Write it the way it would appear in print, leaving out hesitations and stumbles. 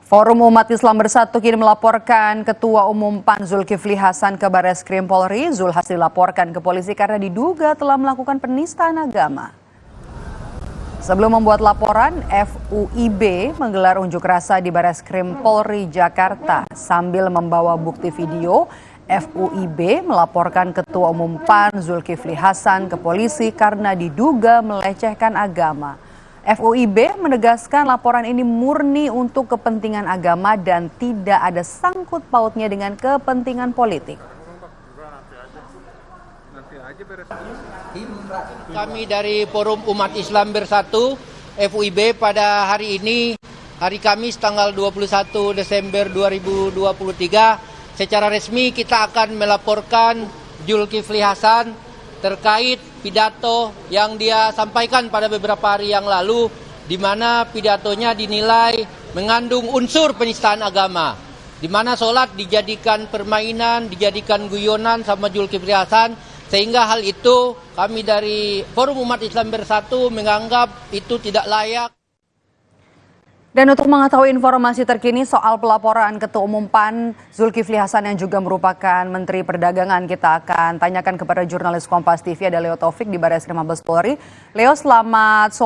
Forum Umat Islam Bersatu kini melaporkan Ketua Umum PAN Zulkifli Hasan ke Barreskrim Polri. Zul Hasan dilaporkan ke polisi karena diduga telah melakukan penistaan agama. Sebelum membuat laporan, FUIB menggelar unjuk rasa di Barreskrim Polri Jakarta. Sambil membawa bukti video, FUIB melaporkan Ketua Umum PAN Zulkifli Hasan ke polisi karena diduga melecehkan agama. FUIB menegaskan laporan ini murni untuk kepentingan agama dan tidak ada sangkut pautnya dengan kepentingan politik. Kami dari Forum Umat Islam Bersatu FUIB pada hari ini, hari Kamis tanggal 21 Desember 2023, secara resmi kita akan melaporkan Zulkifli Hasan terkait pidato yang dia sampaikan pada beberapa hari yang lalu, di mana pidatonya dinilai mengandung unsur penistaan agama, di mana sholat dijadikan permainan, dijadikan guyonan sama Zulkifli Hasan, sehingga hal itu kami dari Forum Umat Islam Bersatu menganggap itu tidak layak. Dan untuk mengetahui informasi terkini soal pelaporan Ketua Umum PAN Zulkifli Hasan yang juga merupakan Menteri Perdagangan, kita akan tanyakan kepada jurnalis Kompas TV, ada Leo Taufik di Barreskrim Mabes Polri. Leo, selamat sore.